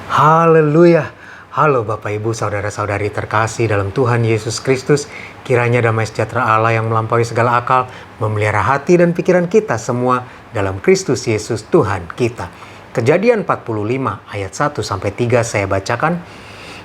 Haleluya. Halo Bapak Ibu Saudara-saudari terkasih dalam Tuhan Yesus Kristus. Kiranya damai sejahtera Allah yang melampaui segala akal memelihara hati dan pikiran kita semua dalam Kristus Yesus Tuhan kita. Kejadian 45 ayat 1-3 saya bacakan.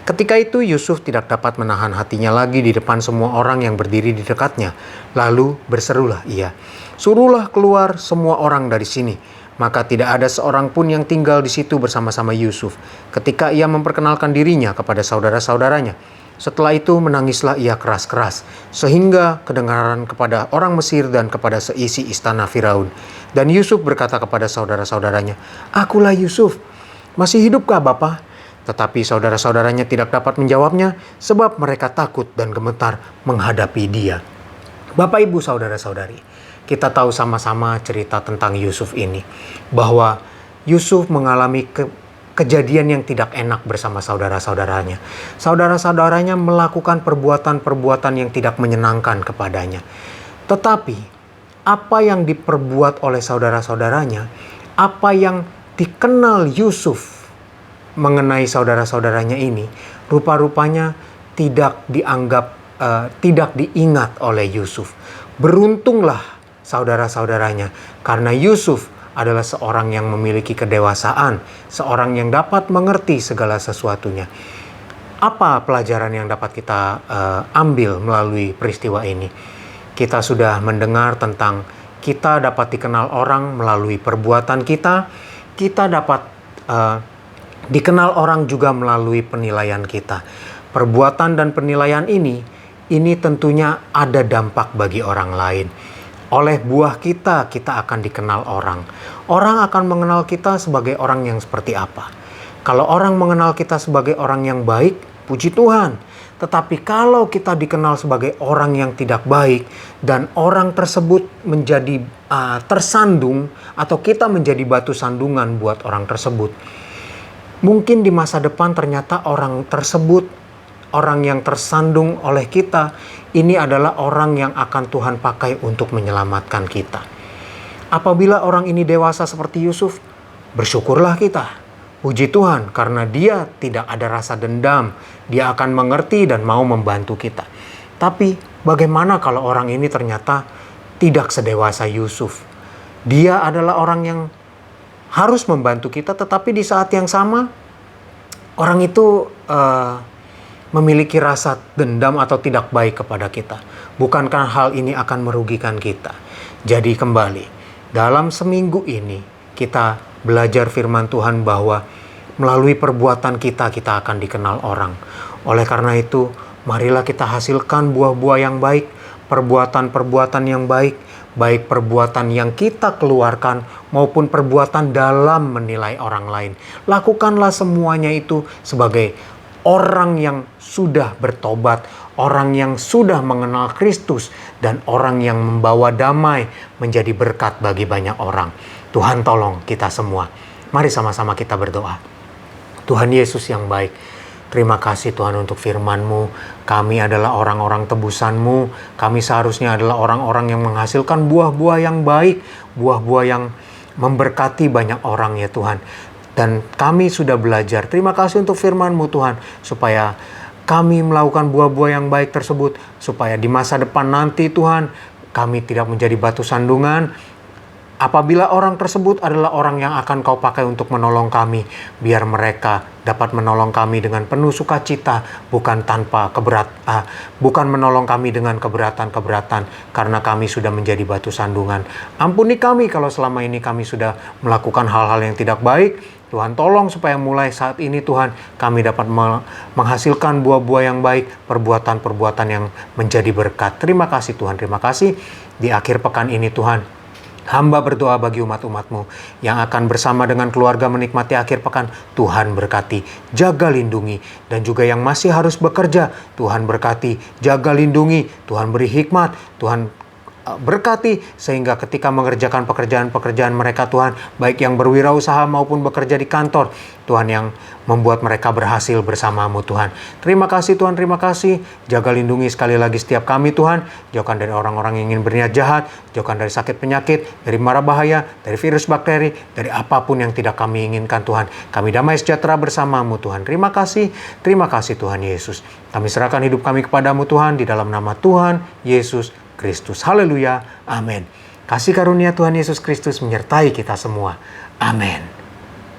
Ketika itu Yusuf tidak dapat menahan hatinya lagi di depan semua orang yang berdiri di dekatnya. Lalu berserulah ia, "Suruhlah keluar semua orang dari sini." Maka tidak ada seorang pun yang tinggal di situ bersama-sama Yusuf ketika ia memperkenalkan dirinya kepada saudara-saudaranya. Setelah itu menangislah ia keras-keras sehingga kedengaran kepada orang Mesir dan kepada seisi istana Firaun. Dan Yusuf berkata kepada saudara-saudaranya, "Akulah Yusuf. Masih hidupkah Bapa?" Tetapi saudara-saudaranya tidak dapat menjawabnya sebab mereka takut dan gemetar menghadapi dia. Bapak Ibu Saudara-saudari, kita tahu sama-sama cerita tentang Yusuf ini, bahwa Yusuf mengalami kejadian yang tidak enak bersama saudara-saudaranya. Saudara-saudaranya melakukan perbuatan-perbuatan yang tidak menyenangkan kepadanya. Tetapi apa yang diperbuat oleh saudara-saudaranya, apa yang dikenal Yusuf mengenai saudara-saudaranya ini, rupa-rupanya tidak diingat oleh Yusuf. Beruntunglah saudara-saudaranya, karena Yusuf adalah seorang yang memiliki kedewasaan, seorang yang dapat mengerti segala sesuatunya. Apa pelajaran yang dapat kita ambil melalui peristiwa ini? Kita sudah mendengar tentang kita dapat dikenal orang melalui perbuatan kita. Kita dapat dikenal orang juga melalui penilaian kita. Perbuatan dan penilaian ini tentunya ada dampak bagi orang lain. Oleh buah kita akan dikenal orang. Orang akan mengenal kita sebagai orang yang seperti apa. Kalau orang mengenal kita sebagai orang yang baik, puji Tuhan. Tetapi kalau kita dikenal sebagai orang yang tidak baik dan orang tersebut menjadi tersandung atau kita menjadi batu sandungan buat orang tersebut, mungkin di masa depan ternyata orang tersebut, orang yang tersandung oleh kita, ini adalah orang yang akan Tuhan pakai untuk menyelamatkan kita. Apabila orang ini dewasa seperti Yusuf, bersyukurlah kita. Puji Tuhan, karena dia tidak ada rasa dendam. Dia akan mengerti dan mau membantu kita. Tapi bagaimana kalau orang ini ternyata tidak sedewasa Yusuf? Dia adalah orang yang harus membantu kita, tetapi di saat yang sama, orang itu memiliki rasa dendam atau tidak baik kepada kita. Bukankah hal ini akan merugikan kita? Jadi kembali, dalam seminggu ini kita belajar firman Tuhan bahwa melalui perbuatan kita akan dikenal orang. Oleh karena itu, marilah kita hasilkan buah-buah yang baik, perbuatan-perbuatan yang baik, baik perbuatan yang kita keluarkan maupun perbuatan dalam menilai orang lain. Lakukanlah semuanya itu sebagai orang yang sudah bertobat, orang yang sudah mengenal Kristus, dan orang yang membawa damai menjadi berkat bagi banyak orang. Tuhan tolong kita semua. Mari sama-sama kita berdoa. Tuhan Yesus yang baik, terima kasih Tuhan untuk firman-Mu. Kami adalah orang-orang tebusan-Mu. Kami seharusnya adalah orang-orang yang menghasilkan buah-buah yang baik, buah-buah yang memberkati banyak orang ya Tuhan. Dan kami sudah belajar. Terima kasih untuk firman-Mu Tuhan, supaya kami melakukan buah-buah yang baik tersebut, supaya di masa depan nanti Tuhan, kami tidak menjadi batu sandungan. Apabila orang tersebut adalah orang yang akan Kau pakai untuk menolong kami, biar mereka dapat menolong kami dengan penuh sukacita, bukan menolong kami dengan keberatan-keberatan, karena kami sudah menjadi batu sandungan. Ampuni kami kalau selama ini kami sudah melakukan hal-hal yang tidak baik. Tuhan tolong supaya mulai saat ini Tuhan, kami dapat menghasilkan buah-buah yang baik, perbuatan-perbuatan yang menjadi berkat. Terima kasih Tuhan, terima kasih. Di akhir pekan ini Tuhan, hamba berdoa bagi umat-umat-Mu yang akan bersama dengan keluarga menikmati akhir pekan. Tuhan berkati, jaga lindungi. Dan juga yang masih harus bekerja, Tuhan berkati, jaga lindungi. Tuhan beri hikmat, Tuhan berkati, sehingga ketika mengerjakan pekerjaan-pekerjaan mereka Tuhan, baik yang berwirausaha maupun bekerja di kantor, Tuhan, yang membuat mereka berhasil bersama-Mu Tuhan. Terima kasih Tuhan, terima kasih. Jaga lindungi sekali lagi setiap kami Tuhan. Jauhkan dari orang-orang yang ingin berniat jahat, jauhkan dari sakit penyakit, dari mara bahaya, dari virus bakteri, dari apapun yang tidak kami inginkan Tuhan. Kami damai sejahtera bersama-Mu Tuhan. Terima kasih Tuhan Yesus. Kami serahkan hidup kami kepadamu Tuhan, di dalam nama Tuhan Yesus Kristus. Haleluya. Amin. Kasih karunia Tuhan Yesus Kristus menyertai kita semua. Amin.